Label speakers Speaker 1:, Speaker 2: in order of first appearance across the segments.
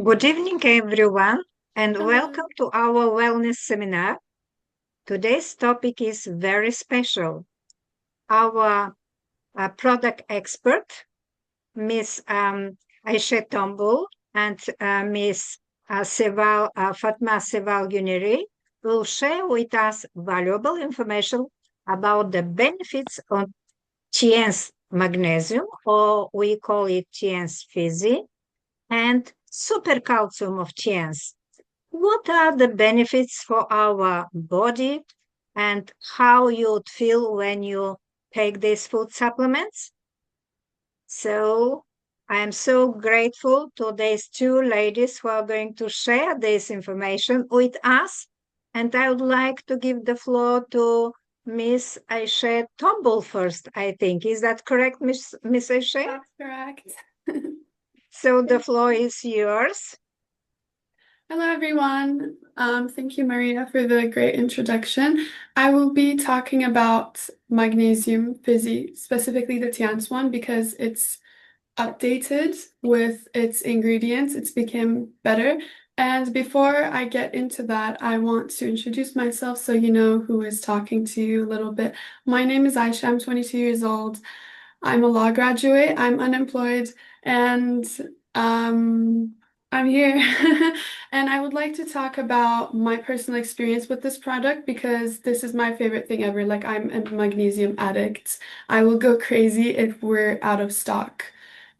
Speaker 1: Good evening, everyone, and
Speaker 2: Hello.
Speaker 1: welcome to our wellness seminar. Today's topic is very special. Our product expert, Miss Aisha Tombul and Miss Fatma Seval Guneri, will share with us valuable information about the benefits of TN's magnesium, or we call it TN's Fizzy, and supercalcium of TN's. What are the benefits for our body and how you'd feel when you take these food supplements? So, I am so grateful to these two ladies who are going to share this information with us. And I would like to give the floor to Miss Aisha Tombol first, I think. Is that correct, Miss Aisha?
Speaker 2: That's correct.
Speaker 1: So the
Speaker 2: Thank
Speaker 1: floor
Speaker 2: you.
Speaker 1: is yours.
Speaker 2: Hello, everyone. Thank you, Maria, for the great introduction. I will be talking about magnesium fizzy, specifically the Tiance one, because it's updated with its ingredients. It's become better. And before I get into that, I want to introduce myself so you know who is talking to you a little bit. My name is Aisha. I'm 22 years old. I'm a law graduate. I'm unemployed, and um, I'm here. And I would like to talk about my personal experience with this product because this is my favorite thing ever. Like, I'm a magnesium addict. I will go crazy if we're out of stock.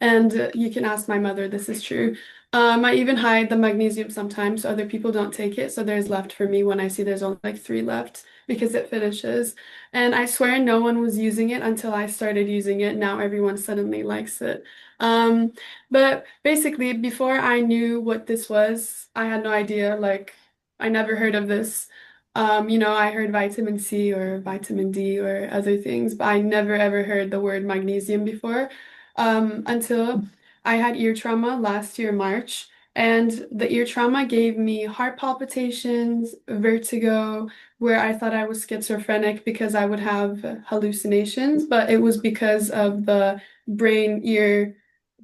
Speaker 2: And you can ask my mother, this is true. I even hide the magnesium sometimes so other people don't take it. So there's left for me when I see there's only like three left because it finishes. And I swear no one was using it until I started using it. Now everyone suddenly likes it. Um, but basically, before I knew what this was, I had no idea. Like, I never heard of this. I heard vitamin C or vitamin D or other things, but I never ever heard the word magnesium before, until I had ear trauma last year, March. And the ear trauma gave me heart palpitations, vertigo, where I thought I was schizophrenic because I would have hallucinations, but it was because of the brain ear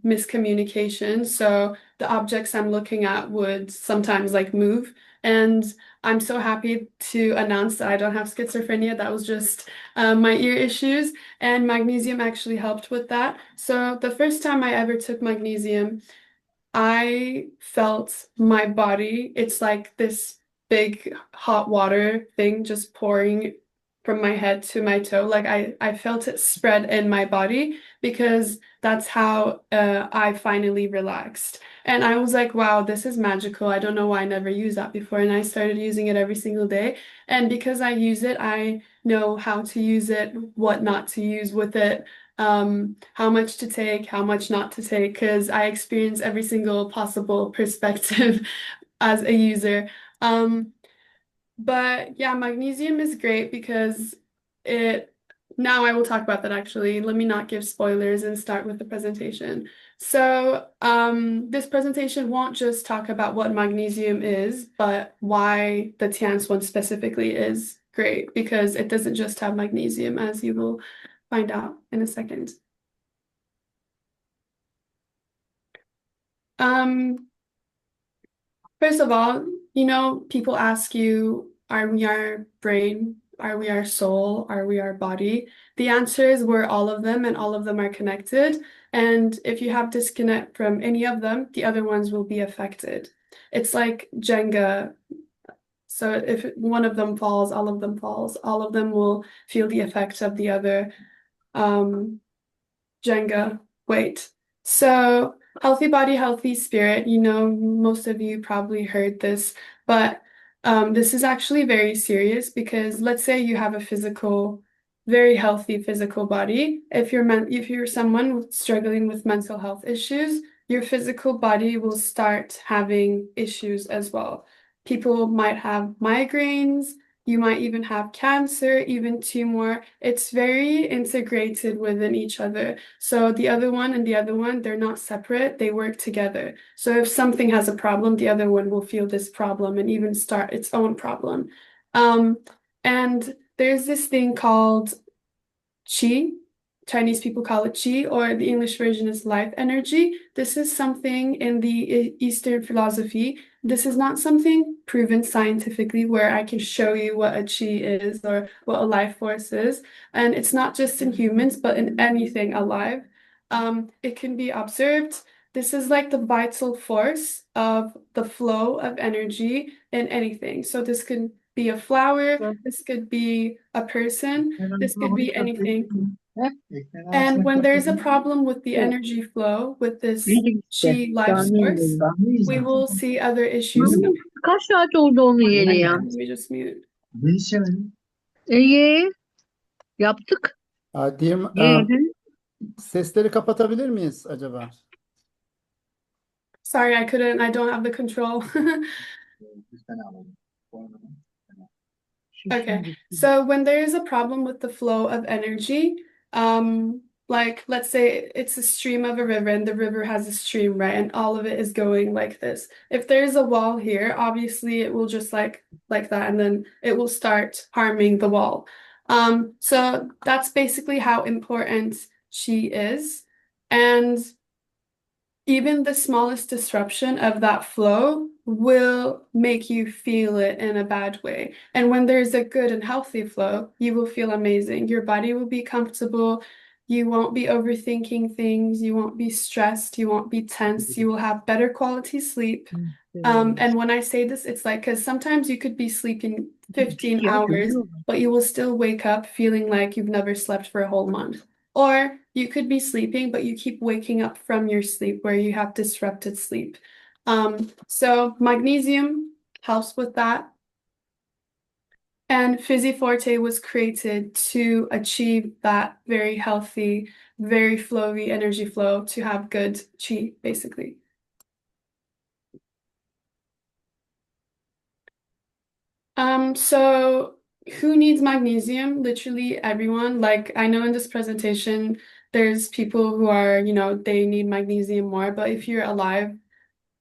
Speaker 2: miscommunication. So the objects I'm looking at would sometimes like move. And I'm so happy to announce that I don't have schizophrenia. That was just my ear issues, and magnesium actually helped with that. So the first time I ever took magnesium, I felt my body, it's like this big hot water thing just pouring from my head to my toe. Like I felt it spread in my body because that's how I finally relaxed. And I was like, wow, this is magical. I don't know why I never used that before. And I started using it every single day. And because I use it, I know how to use it, what not to use with it, how much to take, how much not to take, because I experience every single possible perspective as a user. Um, but yeah, magnesium is great because it, now I will talk about that actually. Let me not give spoilers and start with the presentation. So, this presentation won't just talk about what magnesium is, but why the TANS one specifically is great because it doesn't just have magnesium, as you will find out in a second. Um, First of all, people ask you, are we our brain? Are we our soul? Are we our body? The answer is we're all of them, and all of them are connected. And if you have disconnect from any of them, the other ones will be affected. It's like Jenga. So if one of them falls, all of them falls. All of them will feel the effect of the other. Um, Jenga. Wait. So, healthy body, healthy spirit. Most of you probably heard this, but this is actually very serious because let's say you have a very healthy physical body. If you're someone struggling with mental health issues, your physical body will start having issues as well. People might have migraines. You might even have cancer, even tumor. It's very integrated within each other. So the other one and the other one, they're not separate, they work together. So if something has a problem, the other one will feel this problem and even start its own problem. Um, and there's this thing called chi. Chinese people call it qi, or the English version is life energy. This is something in the Eastern philosophy. This is not something proven scientifically where I can show you what a qi is or what a life force is. And it's not just in humans, but in anything alive. It can be observed. This is like the vital force of the flow of energy in anything. So this could be a flower, this could be a person, this could be anything. And when there's a problem with the energy flow, with this chi life source, we will see other issues coming.
Speaker 3: Kaç saat oldu onu yeri ya?
Speaker 2: Let me just mute.
Speaker 3: İyi. Yaptık.
Speaker 4: Diyeyim, sesleri kapatabilir miyiz acaba?
Speaker 2: Sorry, I don't have the control. Okay, so when there is a problem with the flow of energy, like let's say it's a stream of a river and the river has a stream, right? And all of it is going like this. If there's a wall here, obviously it will just like that, and then it will start harming the wall. So that's basically how important she is. And even the smallest disruption of that flow will make you feel it in a bad way. And when there's a good and healthy flow, you will feel amazing. Your body will be comfortable. You won't be overthinking things. You won't be stressed. You won't be tense. You will have better quality sleep. And when I say this, it's like, because sometimes you could be sleeping 15 hours, but you will still wake up feeling like you've never slept for a whole month. Or you could be sleeping, but you keep waking up from your sleep where you have disrupted sleep. So magnesium helps with that. And Physiforte was created to achieve that very healthy, very flowy energy flow to have good chi, basically. So who needs magnesium? Literally everyone. Like I know in this presentation, there's people who are, they need magnesium more, but if you're alive,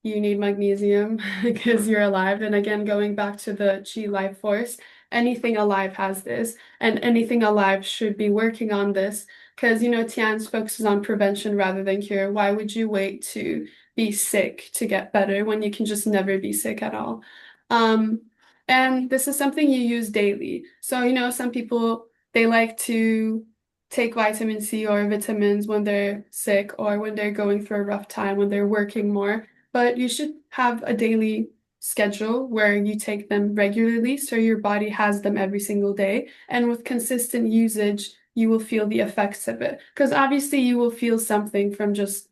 Speaker 2: you need magnesium because you're alive. And again, going back to the chi life force, anything alive has this, and anything alive should be working on this because, Tian's focuses on prevention rather than cure. Why would you wait to be sick to get better when you can just never be sick at all? And this is something you use daily. So, some people, they like to take vitamin C or vitamins when they're sick or when they're going through a rough time, when they're working more. But you should have a daily schedule where you take them regularly so your body has them every single day. And with consistent usage, you will feel the effects of it. Because obviously you will feel something from just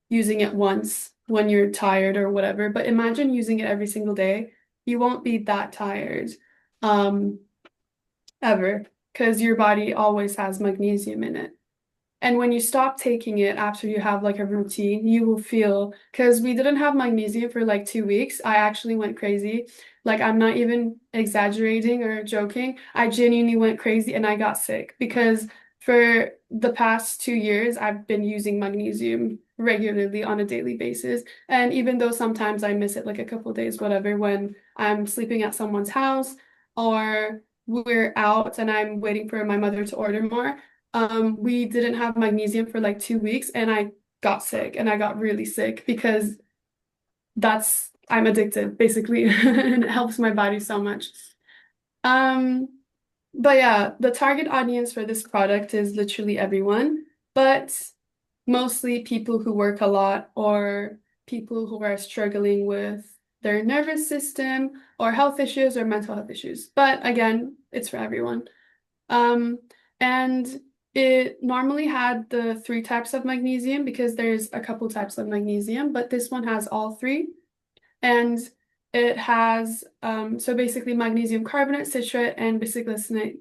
Speaker 2: using it once when you're tired or whatever. But imagine using it every single day. You won't be that tired ever because your body always has magnesium in it. And when you stop taking it after you have like a routine, you will feel, because we didn't have magnesium for like 2 weeks. I actually went crazy. Like I'm not even exaggerating or joking. I genuinely went crazy and I got sick because for the past 2 years, I've been using magnesium regularly on a daily basis. And even though sometimes I miss it like a couple days, whatever, when I'm sleeping at someone's house or we're out and I'm waiting for my mother to order more, we didn't have magnesium for like 2 weeks and I got sick and I got really sick because I'm addicted basically and it helps my body so much. But yeah, the target audience for this product is literally everyone, but mostly people who work a lot or people who are struggling with their nervous system or health issues or mental health issues. But again, it's for everyone. And it normally had the 3 types of magnesium because there's a couple types of magnesium, but this one has all 3. And it has, so basically magnesium carbonate, citrate, and bisglycinate.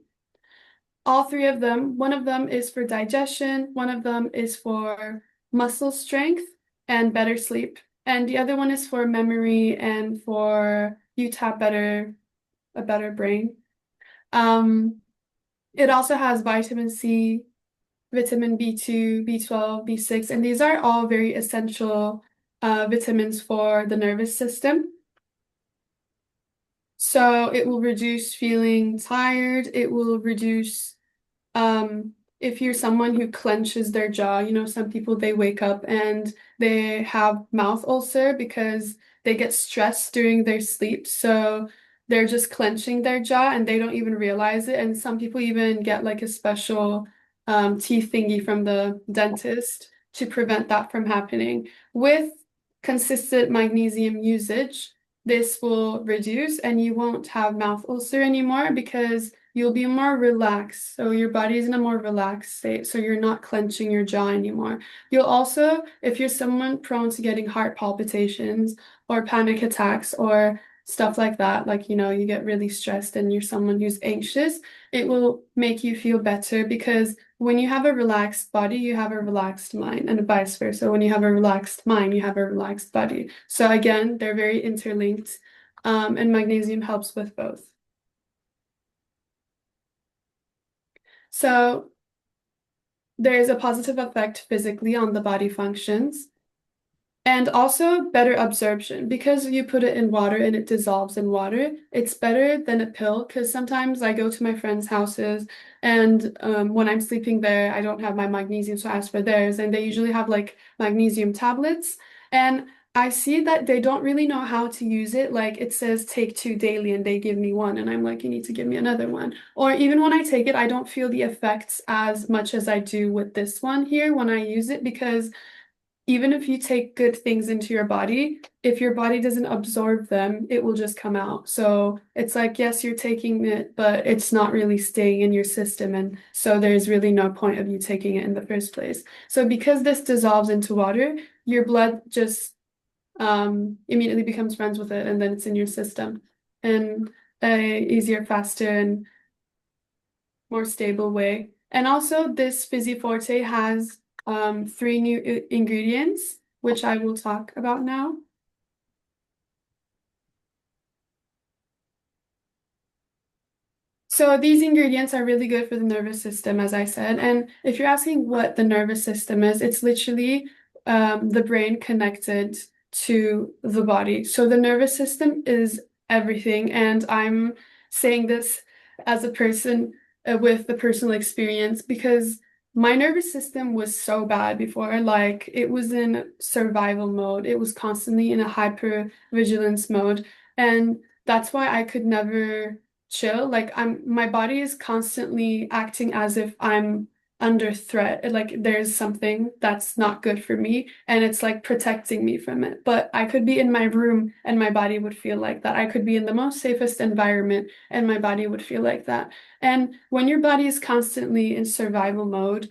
Speaker 2: All 3 of them, one of them is for digestion, one of them is for muscle strength and better sleep, and the other one is for memory and for you to have a better brain. It also has vitamin C, vitamin B2, B12, B6, and these are all very essential vitamins for the nervous system. So it will reduce feeling tired. It will reduce, if you're someone who clenches their jaw, you know, some people they wake up and they have mouth ulcer because they get stressed during their sleep. So they're just clenching their jaw and they don't even realize it. And some people even get like a special teeth thingy from the dentist to prevent that from happening. With consistent magnesium usage, this will reduce and you won't have mouth ulcer anymore because you'll be more relaxed. So your body's in a more relaxed state. So you're not clenching your jaw anymore. You'll also, if you're someone prone to getting heart palpitations or panic attacks or stuff like that, like, you know, you get really stressed and you're someone who's anxious, it will make you feel better because when you have a relaxed body, you have a relaxed mind, and vice versa. When you have a relaxed mind, you have a relaxed body. So again, they're very interlinked, and magnesium helps with both. So there's a positive effect physically on the body functions. And also better absorption because you put it in water and it dissolves in water. It's better than a pill because sometimes I go to my friends' houses and when I'm sleeping there, I don't have my magnesium, so I ask for theirs. And they usually have like magnesium tablets. And I see that they don't really know how to use it. Like it says take 2 daily and they give me 1. And I'm like, you need to give me another one. Or even when I take it, I don't feel the effects as much as I do with this one here when I use it because even if you take good things into your body, if your body doesn't absorb them, it will just come out. So it's like, yes, you're taking it, but it's not really staying in your system. And so there's really no point of you taking it in the first place. So because this dissolves into water, your blood just immediately becomes friends with it and then it's in your system. And a easier, faster, and more stable way. And also this Fizzy Forte has 3 new ingredients, which I will talk about now. So these ingredients are really good for the nervous system, as I said. And if you're asking what the nervous system is, it's literally the brain connected to the body. So the nervous system is everything. And I'm saying this as a person with the personal experience because my nervous system was so bad before. Like it was in survival mode. It was constantly in a hyper vigilance mode. And that's why I could never chill. Like my body is constantly acting as if I'm under threat. Like there's something that's not good for me and it's like protecting me from it. But I could be in my room and my body would feel like that. I could be in the most safest environment and my body would feel like that. And when your body is constantly in survival mode,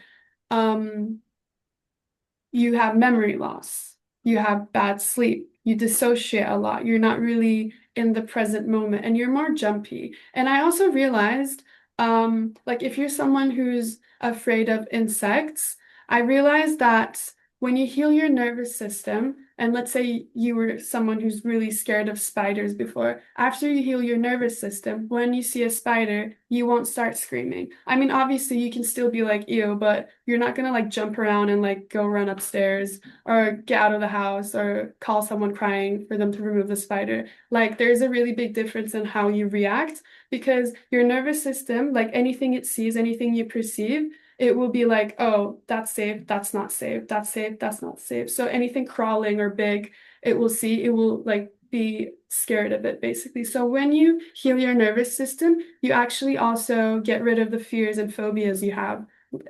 Speaker 2: you have memory loss, you have bad sleep, you dissociate a lot, you're not really in the present moment, and you're more jumpy. And I also realized, like if you're someone who's afraid of insects, I realized that when you heal your nervous system, and let's say you were someone who's really scared of spiders before, after you heal your nervous system, when you see a spider, you won't start screaming. I mean, obviously you can still be like, ew, but you're not gonna like jump around and like go run upstairs or get out of the house or call someone crying for them to remove the spider. Like there's a really big difference in how you react because your nervous system, like anything it sees, anything you perceive, it will be like, oh, that's safe, that's not safe, that's safe, that's not safe. So anything crawling or big, it will see, it will like be scared of it basically. So when you heal your nervous system, you actually also get rid of the fears and phobias you have.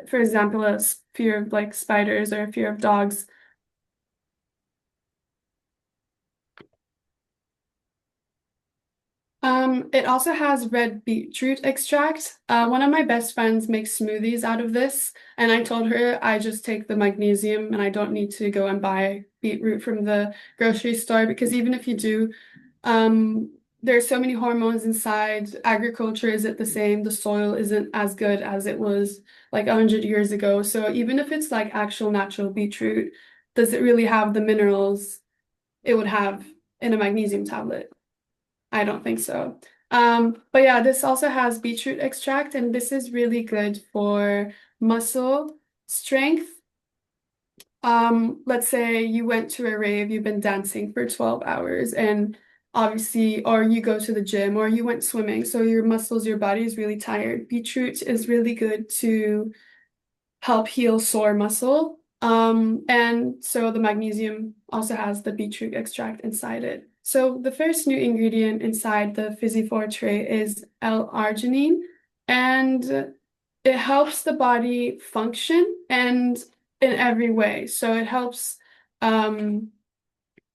Speaker 2: For example, a fear of like spiders or a fear of dogs. It also has red beetroot extract. One of my best friends makes smoothies out of this, and I told her I just take the magnesium and I don't need to go and buy beetroot from the grocery store because even if you do, there's so many hormones inside. Agriculture isn't the same. The soil isn't as good as it was like 100 years ago. So even if it's like actual natural beetroot, does it really have the minerals it would have in a magnesium tablet? I don't think so. But yeah, this also has beetroot extract, and this is really good for muscle strength. Let's say you went to a rave, you've been dancing for 12 hours, and obviously, or you go to the gym, or you went swimming, so your muscles, your body is really tired. Beetroot is really good to help heal sore muscle. And so the magnesium also has the beetroot extract inside it. So the first new ingredient inside the Fizzy4 tray is L-arginine, and it helps the body function and in every way. So it helps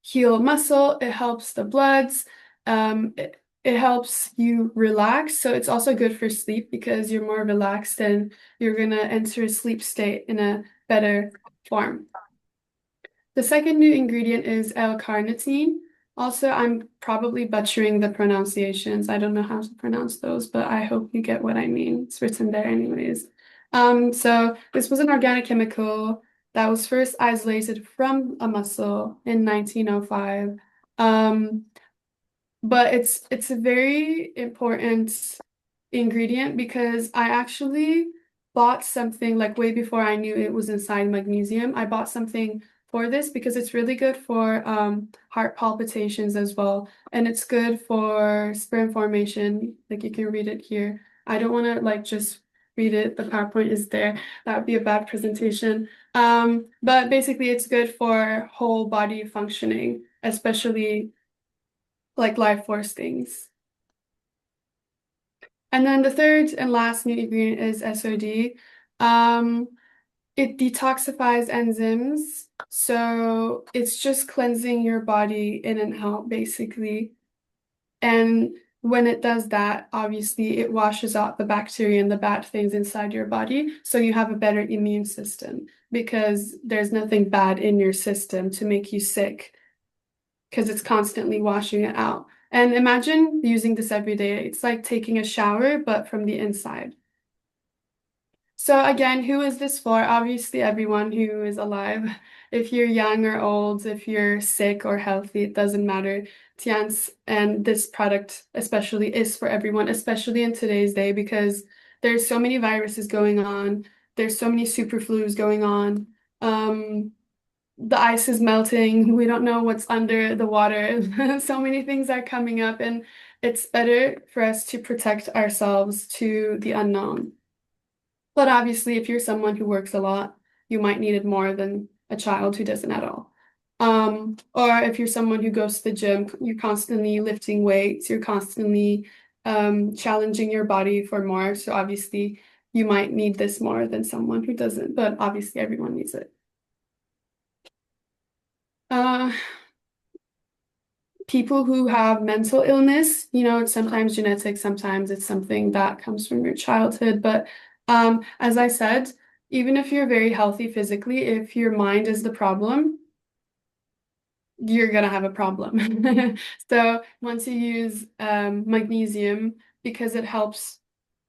Speaker 2: heal muscle, it helps the bloods, it helps you relax. So it's also good for sleep because you're more relaxed and you're going to enter a sleep state in a better form. The second new ingredient is L-carnitine. Also, I'm probably butchering the pronunciations. I don't know how to pronounce those, but I hope you get what I mean. It's written there anyways. So this was an organic chemical that was first isolated from a mussel in 1905. But it's a very important ingredient because I actually bought something like way before I knew it was inside magnesium. I bought something for this because it's really good for heart palpitations as well. And it's good for sperm formation. Like you can read it here. I don't want to like just read it. The PowerPoint is there. That would be a bad presentation. But basically it's good for whole body functioning, especially like life force things. And then the third and last new ingredient is SOD. It detoxifies enzymes, so it's just cleansing your body in and out, basically. And when it does that, obviously it washes out the bacteria and the bad things inside your body, so you have a better immune system because there's nothing bad in your system to make you sick because it's constantly washing it out. And imagine using this every day. It's like taking a shower, but from the inside. So again, who is this for? Obviously, everyone who is alive. If you're young or old, if you're sick or healthy, it doesn't matter. Tians and this product especially is for everyone, especially in today's day because there's so many viruses going on. There's so many super flus going on. The ice is melting. We don't know what's under the water. So many things are coming up, and it's better for us to protect ourselves to the unknown. But obviously, if you're someone who works a lot, you might need it more than a child who doesn't at all. Or if you're someone who goes to the gym, you're constantly lifting weights, you're constantly challenging your body for more. So obviously, you might need this more than someone who doesn't, but obviously everyone needs it. People who have mental illness, it's sometimes genetic, sometimes it's something that comes from your childhood. But as I said, even if you're very healthy physically, if your mind is the problem, you're gonna have a problem. So once you use magnesium, because it helps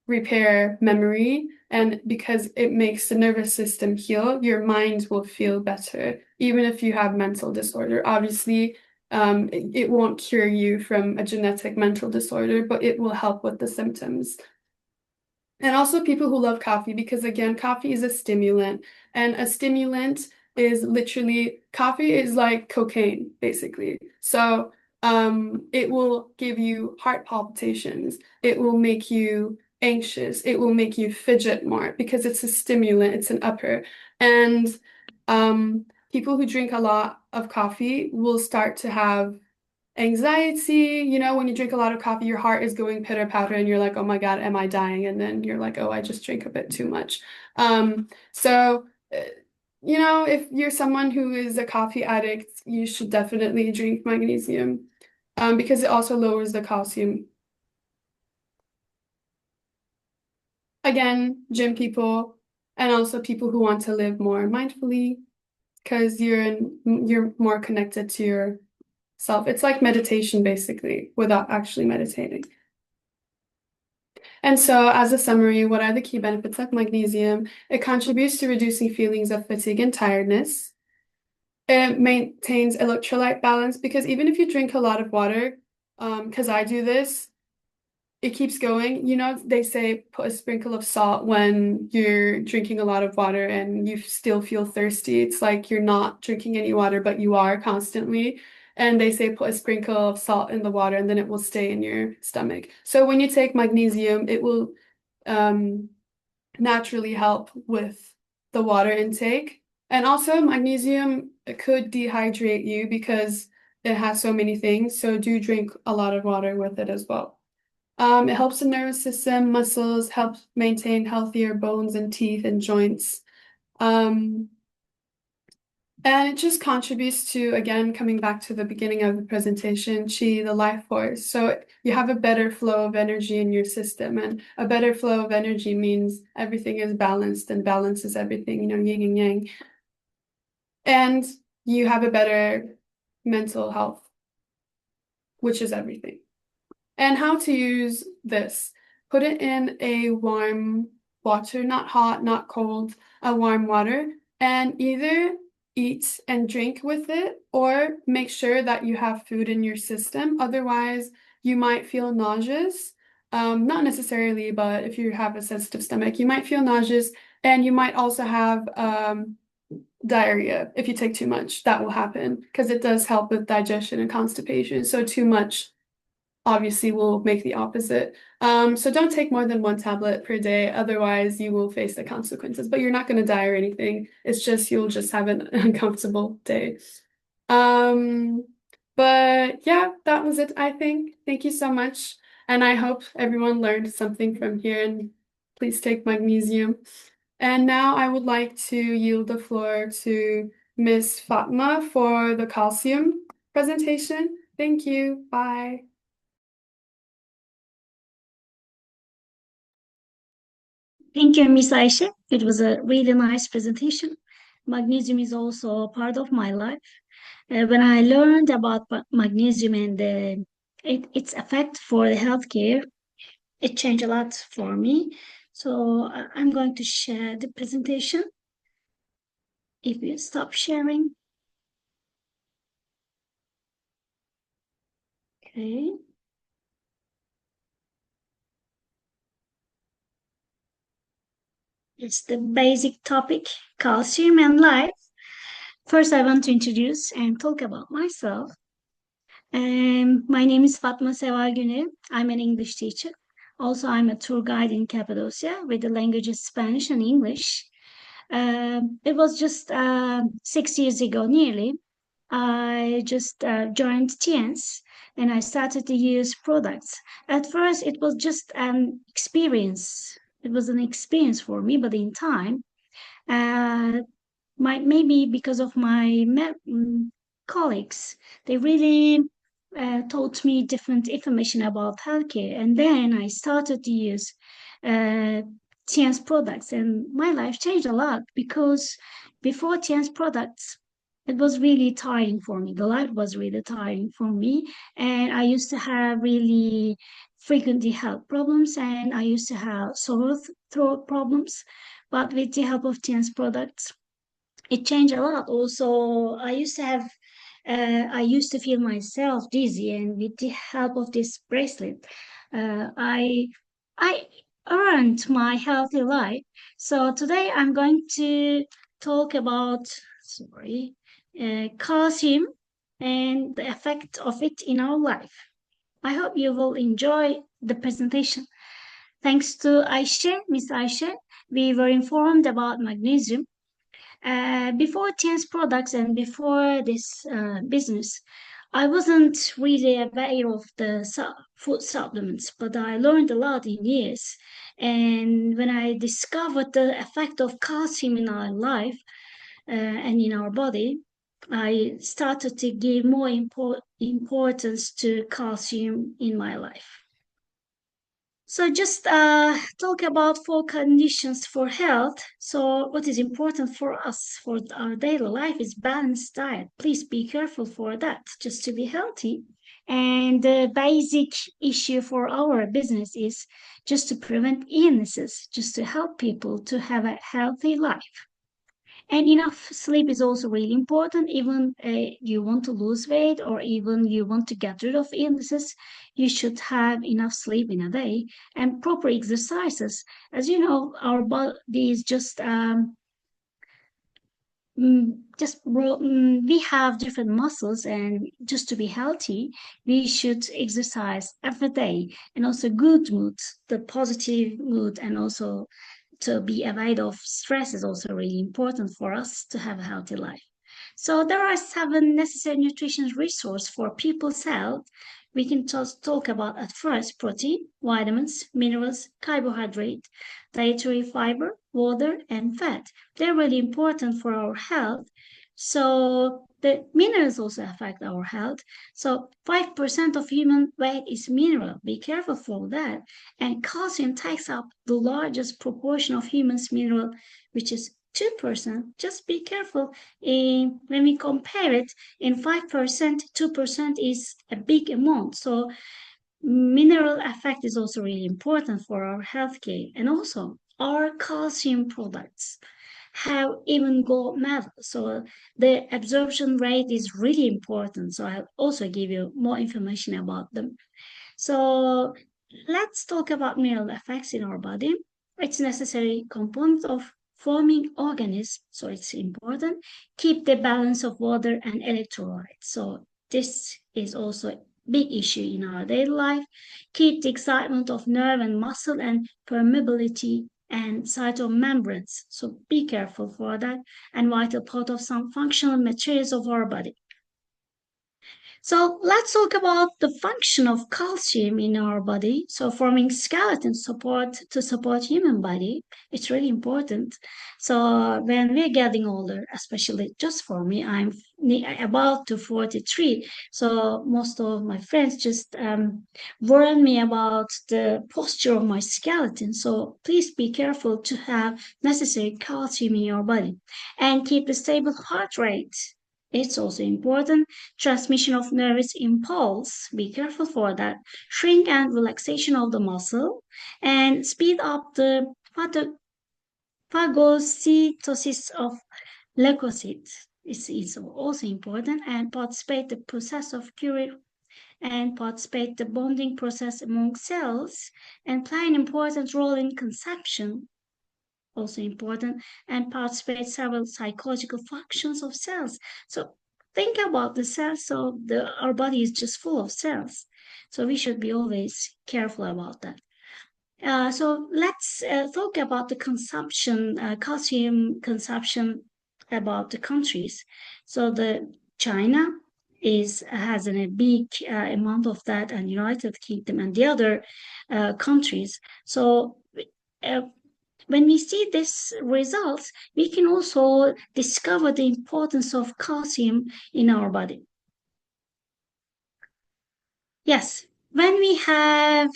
Speaker 2: repair memory and because it makes the nervous system heal, your mind will feel better, even if you have mental disorder. Obviously, it won't cure you from a genetic mental disorder, but it will help with the symptoms. And also people who love coffee, because again, coffee is a stimulant, and a stimulant is literally, coffee is like cocaine, basically. So it will give you heart palpitations. It will make you anxious. It will make you fidget more because it's a stimulant, it's an upper. And people who drink a lot of coffee will start to have anxiety. When you drink a lot of coffee, your heart is going pitter patter and you're like, oh my God, am I dying? And then you're like, oh, I just drank a bit too much. So, if you're someone who is a coffee addict, you should definitely drink magnesium because it also lowers the calcium. Again, gym people and also people who want to live more mindfully because you're more connected to yourself. It's like meditation basically without actually meditating. And so as a summary, what are the key benefits of magnesium? It contributes to reducing feelings of fatigue and tiredness. It maintains electrolyte balance because even if you drink a lot of water, because I do this, it keeps going. They say put a sprinkle of salt when you're drinking a lot of water and you still feel thirsty. It's like you're not drinking any water, but you are constantly. And they say put a sprinkle of salt in the water and then it will stay in your stomach. So when you take magnesium, it will naturally help with the water intake. And also magnesium could dehydrate you because it has so many things. So do drink a lot of water with it as well. It helps the nervous system, muscles, helps maintain healthier bones and teeth and joints. And it just contributes to, again, coming back to the beginning of the presentation, chi, the life force. So you have a better flow of energy in your system, and a better flow of energy means everything is balanced, and balance is everything, yin and yang. And you have a better mental health, which is everything. And how to use this. Put it in a warm water, not hot, not cold, a warm water, and either eat and drink with it or make sure that you have food in your system. Otherwise, you might feel nauseous. Not necessarily, but if you have a sensitive stomach, you might feel nauseous, and you might also have diarrhea if you take too much. That will happen because it does help with digestion and constipation. So too much obviously will make the opposite. So don't take more than 1 tablet per day, otherwise you will face the consequences. But you're not going to die or anything. It's just you'll just have an uncomfortable day. But yeah, that was it, I think. Thank you so much. And I hope everyone learned something from here, and please take magnesium. And now I would like to yield the floor to Miss Fatma for the calcium presentation. Thank you. Bye.
Speaker 5: Thank you, Miss Aisha. It was a really nice presentation. Magnesium is also a part of my life. When I learned about magnesium and its effect for the healthcare, it changed a lot for me. So I'm going to share the presentation. If you stop sharing. Okay. It's the basic topic, calcium and life. First, I want to introduce and talk about myself. My name is Fatma Seval Güne. I'm an English teacher. Also, I'm a tour guide in Cappadocia with the languages Spanish and English. It was just 6 years ago, nearly. I just joined TNS and I started to use products. At first, it was just an experience. It was an experience for me, but in time, uh, maybe because of my colleagues, they really taught me different information about healthcare, and then I started to use TN's products, and my life changed a lot because before TN's products, it was really tiring for me. The life was really tiring for me, and I used to have really frequently health problems, and I used to have sore throat problems. But with the help of TN's products, it changed a lot. Also, I used to feel myself dizzy, and with the help of this bracelet, I earned my healthy life. So today I'm going to talk about, calcium and the effect of it in our life. I hope you will enjoy the presentation. Thanks to Miss Aisha, we were informed about magnesium before TN's products and before this business. I wasn't really aware of the food supplements, but I learned a lot in years. And when I discovered the effect of calcium in our life and in our body, I started to give more importance to calcium in my life. So just talk about 4 conditions for health. So what is important for us for our daily life is balanced diet. Please be careful for that, just to be healthy. And the basic issue for our business is just to prevent illnesses, just to help people to have a healthy life. And enough sleep is also really important. Even you want to lose weight or even you want to get rid of illnesses, you should have enough sleep in a day and proper exercises. As you know, our body is we have different muscles, and just to be healthy, we should exercise every day, and also good mood, the positive mood, and also to be avoid of stress is also really important for us to have a healthy life. So there are 7 necessary nutrition resources for people's health. We can just talk about at first protein, vitamins, minerals, carbohydrate, dietary fiber, water, and fat. They're really important for our health. So the minerals also affect our health. So 5% of human weight is mineral. Be careful for that. And calcium takes up the largest proportion of humans' mineral, which is 2%. Just be careful when we compare it in 5%, 2% is a big amount. So mineral effect is also really important for our healthcare. And also our calcium products have even gold medal. So the absorption rate is really important. So I'll also give you more information about them. So let's talk about mineral effects in our body. It's necessary component of forming organisms, so it's important. Keep the balance of water and electrolytes. So this is also a big issue in our daily life. Keep the excitement of nerve and muscle and permeability and cytomembranes. So be careful for that and vital part of some functional materials of our body. So let's talk about the function of calcium in our body. So forming skeleton support to support human body, it's really important. So when we're getting older, especially just for me, I'm about to 43. So most of my friends just warn me about the posture of my skeleton. So please be careful to have necessary calcium in your body and keep a stable heart rate. It's also important. Transmission of nervous impulse, be careful for that. Shrink and relaxation of the muscle, and speed up the phagocytosis of leukocytes. It's also important, and participate the process of curing and participate the bonding process among cells, and play an important role in conception, also important, and participate several psychological functions of cells. So think about the cells. So our body is just full of cells. So we should be always careful about that. So let's talk about the consumption, calcium consumption about the countries. So the China has a big amount of that, and United Kingdom and the other countries. So uh, when we see these results, we can also discover the importance of calcium in our body. Yes, when we are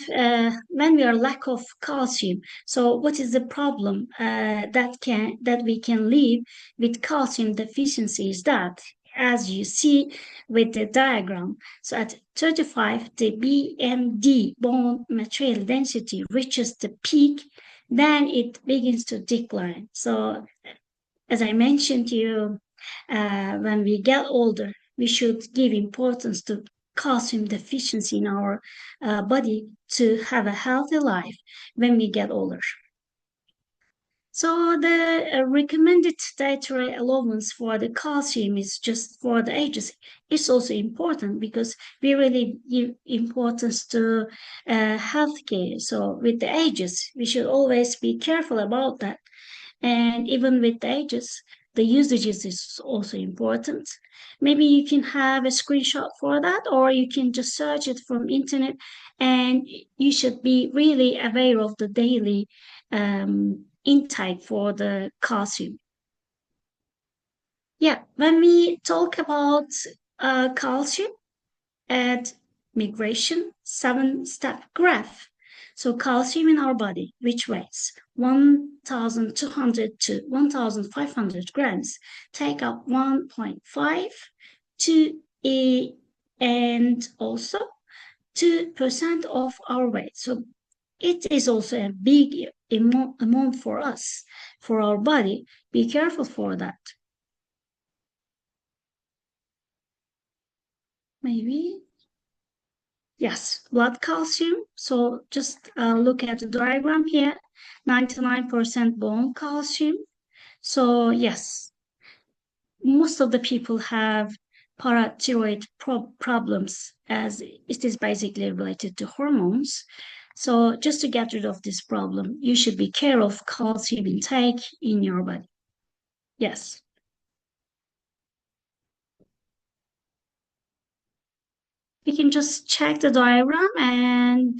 Speaker 5: lack of calcium, so what is the problem that we can live with calcium deficiency is that, as you see with the diagram, so at 35, the BMD, bone material density, reaches the peak, then it begins to decline. So as I mentioned to you, when we get older, we should give importance to calcium deficiency in our body to have a healthy life when we get older. So the recommended dietary allowance for the calcium is just for the ages. It's also important because we really give importance to healthcare. So with the ages, we should always be careful about that. And even with the ages, the usages is also important. Maybe you can have a screenshot for that, or you can just search it from internet, and you should be really aware of the daily intake for the calcium. Yeah, when we talk about calcium at migration 7-step graph. So calcium in our body, which weighs 1,200 to 1,500 grams, take up 1.5 to and also 2% of our weight. So it is also a big amount for us, for our body. Be careful for that. Maybe. Yes, blood calcium. So just look at the diagram here, 99% bone calcium. So yes, most of the people have parathyroid problems, as it is basically related to hormones. So just to get rid of this problem, you should be careful of calcium intake in your body. Yes. We can just check the diagram and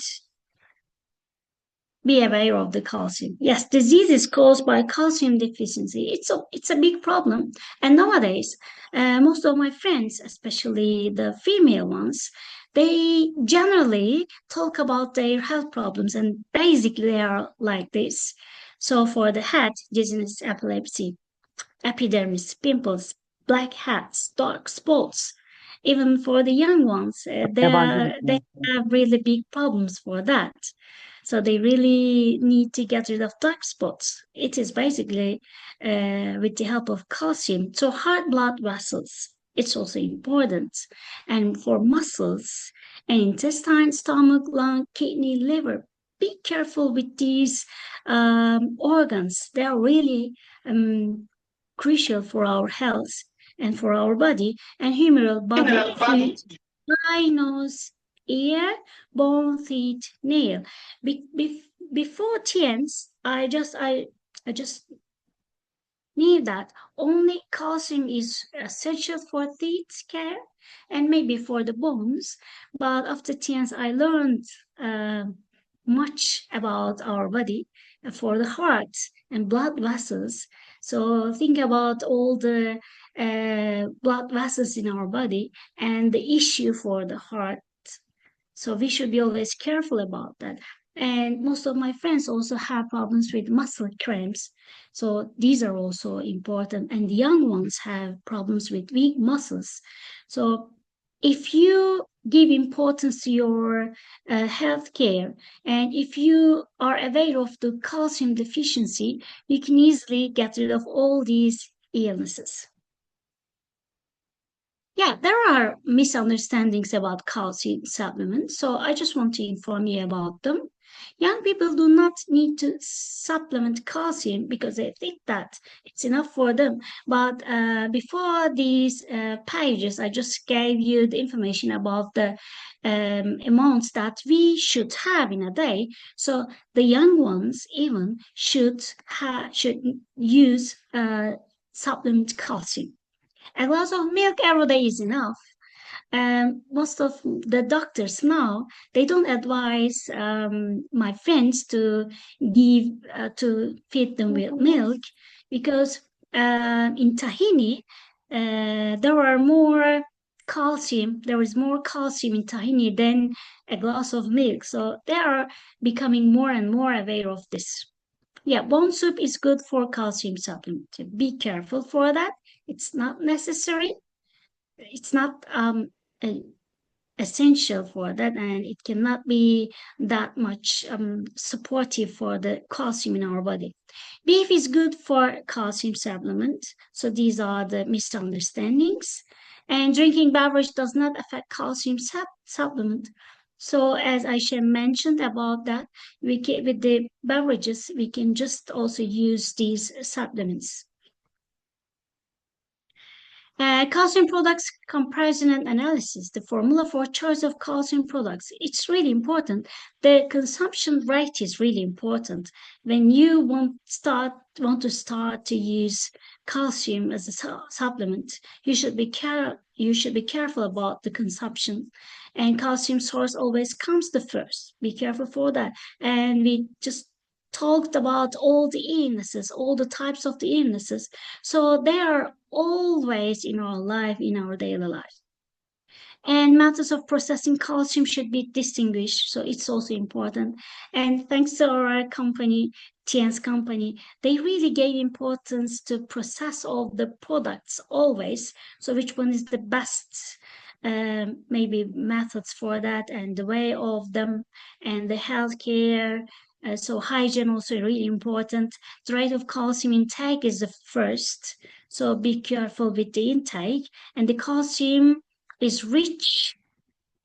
Speaker 5: be aware of the calcium. Yes, disease is caused by calcium deficiency. It's a big problem. And nowadays, most of my friends, especially the female ones, they generally talk about their health problems, and basically they are like this. So for the head, dizziness, epilepsy, epidermis, pimples, black heads, dark spots. Even for the young ones, they have really big problems for that. So they really need to get rid of dark spots. It is basically with the help of calcium. So heart blood vessels, it's also important. And for muscles and intestine, stomach, lung, kidney, liver, be careful with these organs. They are really crucial for our health and for our body and humoral body, food, eye, nose, ear, bone, teeth, nail. Before TNs, I just knew that only calcium is essential for teeth care and maybe for the bones. But after TNs, I learned much about our body for the heart and blood vessels. So think about all the blood vessels in our body and the issue for the heart. So we should be always careful about that. And most of my friends also have problems with muscle cramps. So these are also important. And the young ones have problems with weak muscles. So if you give importance to your health care and if you are aware of the calcium deficiency, you can easily get rid of all these illnesses. Yeah, there are misunderstandings about calcium supplements, so I just want to inform you about them. Young people do not need to supplement calcium because they think that it's enough for them. But before these pages, I just gave you the information about the amounts that we should have in a day. So the young ones even should use supplement calcium. A glass of milk every day is enough. Most of the doctors now they don't advise my friends to give to feed them with milk because in tahini there are more calcium. There is more calcium in tahini than a glass of milk. So they are becoming more and more aware of this. Yeah, bone soup is good for calcium supplement. Be careful for that. It's not necessary. It's not essential for that, and it cannot be that much supportive for the calcium in our body. Beef is good for calcium supplement. So these are the misunderstandings. And drinking beverage does not affect calcium supplement. So as Aisha mentioned about that, with the beverages, we can just also use these supplements. Calcium products comparison and analysis, the formula for choice of calcium products. It's really important. The consumption rate is really important. When you want to start to use calcium as a supplement, you should be careful about the consumption. And calcium source always comes the first. Be careful for that. And we just talked about all the illnesses, all the types of the illnesses. So they are always in our life, in our daily life. And methods of processing calcium should be distinguished. So it's also important. And thanks to our company, TN's company, they really gave importance to process all the products always. So which one is the best maybe methods for that and the way of them and the healthcare. So hygiene also really important. The rate of calcium intake is the first. So be careful with the intake. And the calcium is rich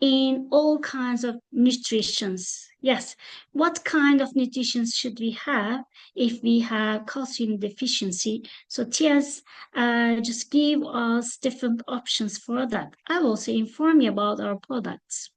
Speaker 5: in all kinds of nutritions. Yes, what kind of nutrition should we have if we have calcium deficiency? So TS just give us different options for that. I will also inform you about our products.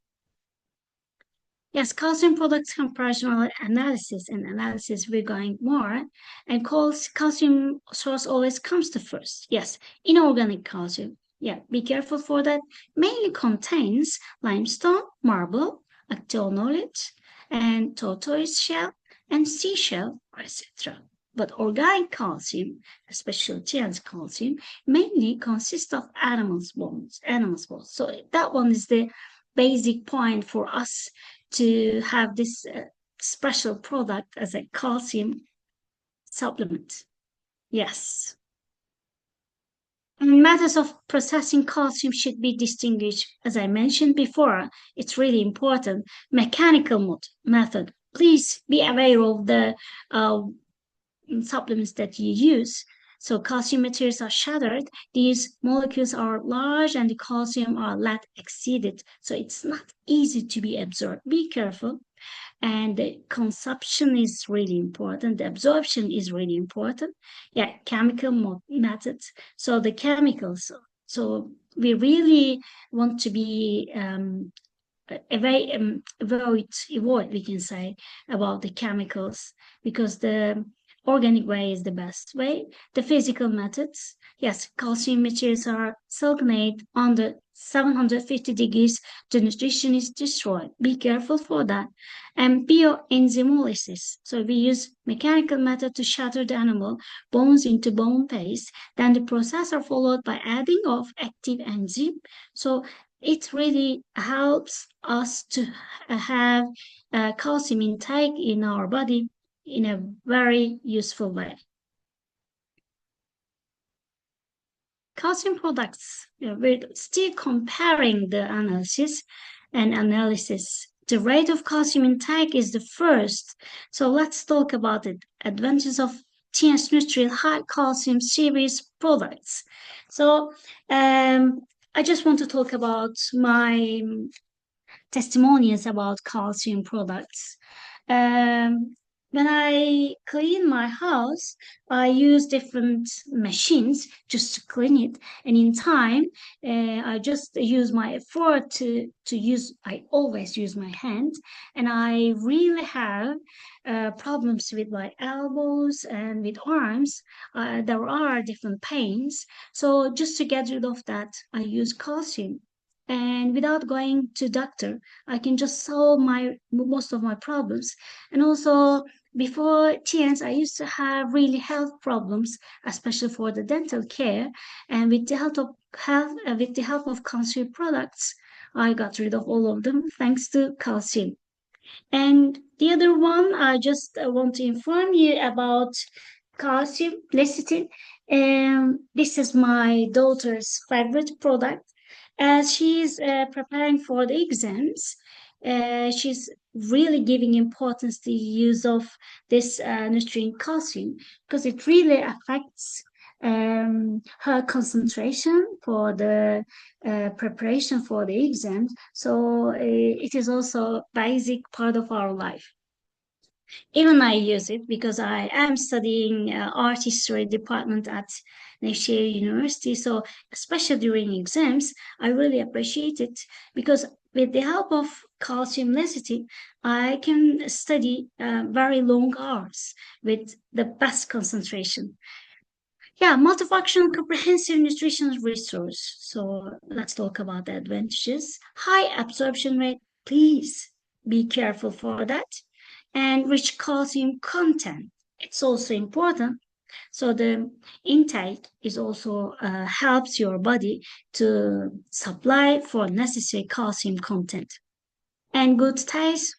Speaker 5: Yes, calcium products comparational analysis and analysis we're going more, and calcium source always comes to first. Yes, inorganic calcium. Yeah, be careful for that. Mainly contains limestone, marble, actinolite, and tortoise shell and seashell, etc. But organic calcium, especially TN's calcium, mainly consists of animals' bones. So that one is the basic point for us to have this special product as a calcium supplement. Yes. And methods of processing calcium should be distinguished. As I mentioned before, it's really important. Mechanical method. Please be aware of the supplements that you use. So calcium materials are shattered. These molecules are large and the calcium are less exceeded. So it's not easy to be absorbed. Be careful. And the consumption is really important. The absorption is really important. Yeah, chemical methods. So the chemicals. So we really want to be avoid, we can say, about the chemicals, because the organic way is the best way. The physical methods, yes, calcium materials are sulfonate under 750 degrees, the nutrition is destroyed. Be careful for that. And bioenzymolysis. So we use mechanical method to shatter the animal bones into bone paste. Then the process are followed by adding of active enzyme. So it really helps us to have calcium intake in our body in a very useful way. Calcium products, we're still comparing the analysis. The rate of calcium intake is the first. So let's talk about it. Advantages of TNS Nutrient high calcium series products. So I just want to talk about my testimonials about calcium products. When I clean my house, I use different machines just to clean it. And in time, I just use my effort to use, I always use my hand. And I really have problems with my elbows and with arms. There are different pains. So just to get rid of that, I use calcium. And without going to doctor, I can just solve most of my problems. And also, before teens, I used to have really health problems, especially for the dental care. And with the help of calcium products, I got rid of all of them thanks to calcium. And the other one, I just want to inform you about calcium lecithin. And this is my daughter's favorite product. As she's preparing for the exams, she's really giving importance to the use of this nutrient calcium, because it really affects her concentration for the preparation for the exams. So it is also a basic part of our life. Even I use it because I am studying art history department at Nevşehir University. So especially during exams, I really appreciate it, because with the help of calcium lecithin, I can study very long hours with the best concentration. Yeah, multifunctional comprehensive nutrition resource. So let's talk about the advantages. High absorption rate, please be careful for that. And rich calcium content. It's also important. So the intake is also helps your body to supply for necessary calcium content. And good taste,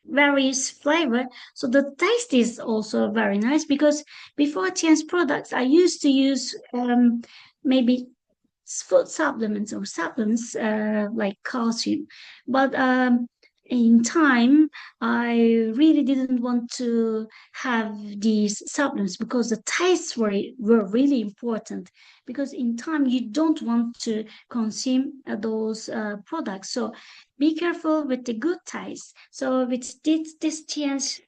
Speaker 5: various flavor. So the taste is also very nice, because before TN's products, I used to use maybe food supplements or supplements like calcium. But in time, I really didn't want to have these supplements, because the tastes were really important. Because in time, you don't want to consume those products. So be careful with the good taste. So with this TN's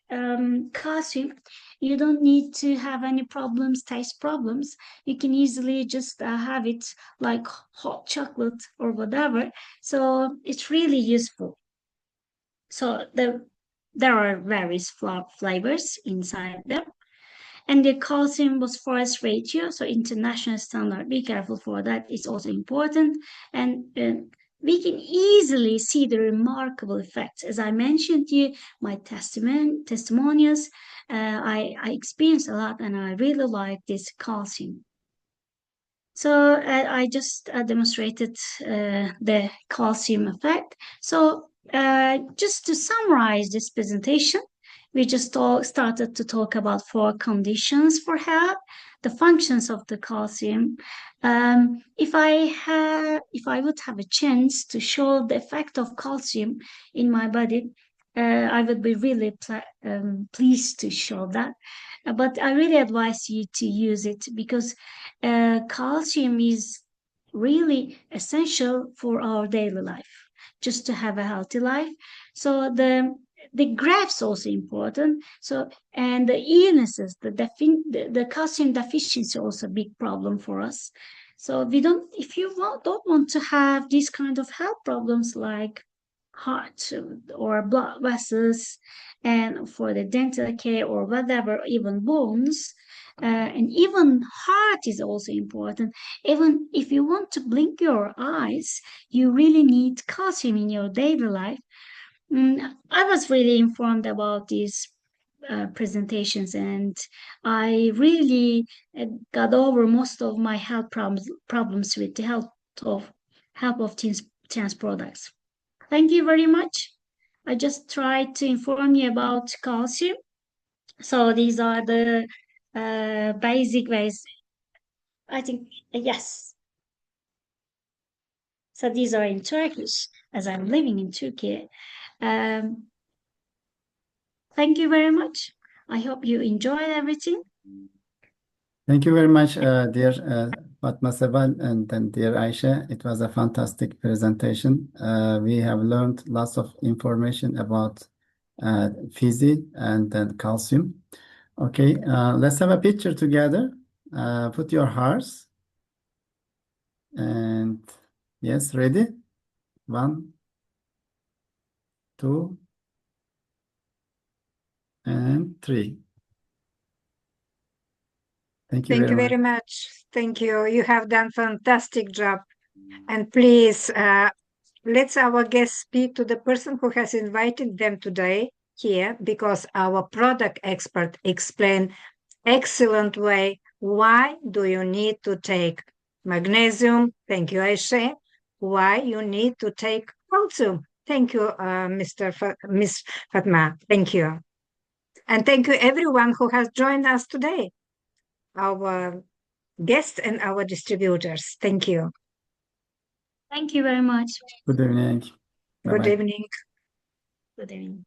Speaker 5: calcium, you don't need to have any problems, taste problems. You can easily just have it like hot chocolate or whatever. So it's really useful. So there are various flavors inside them. And the calcium phosphorus ratio, so international standard, be careful for that, it's also important. And we can easily see the remarkable effects. As I mentioned to you, my testimonials, I experienced a lot and I really like this calcium. So I just demonstrated the calcium effect. So just to summarize this presentation, we just started to talk about 4 conditions for health, the functions of the calcium. If I would have a chance to show the effect of calcium in my body, I would be really pleased to show that. But I really advise you to use it because calcium is really essential for our daily life, just to have a healthy life. So the graph's also important. So and the illnesses, the calcium deficiency also a big problem for us. So if you don't want to have these kind of health problems like heart or blood vessels, and for the dental care or whatever, even bones, and even heart is also important. Even if you want to blink your eyes, you really need calcium in your daily life. I was really informed about these presentations, and I really got over most of my health problems with the help of Teens products. Thank you very much. I just tried to inform you about calcium. So these are the basic ways. I think, yes. So these are in Turkish, as I'm living in Turkey. Thank you very much. I hope you enjoyed everything.
Speaker 4: Thank you very much, dear Fatma Seval and then dear Aisha. It was a fantastic presentation. We have learned lots of information about Physi and then calcium. Okay, let's have a picture together. Put your hearts. And yes, ready? 1, 2, and 3. Thank you
Speaker 1: Thank you
Speaker 4: very
Speaker 1: very
Speaker 4: much.
Speaker 1: much. Thank you. You have done fantastic job. And please, let our guests speak to the person who has invited them today here, because our product expert explained excellent way why do you need to take magnesium. Thank you, Aisha. Why you need to take calcium. Thank you, Miss Fatma. Thank you. And thank you everyone who has joined us today, our guests and our distributors. Thank you.
Speaker 5: Thank you very much.
Speaker 4: Good evening.
Speaker 1: Good
Speaker 4: Bye-bye.
Speaker 1: evening.
Speaker 5: Good evening.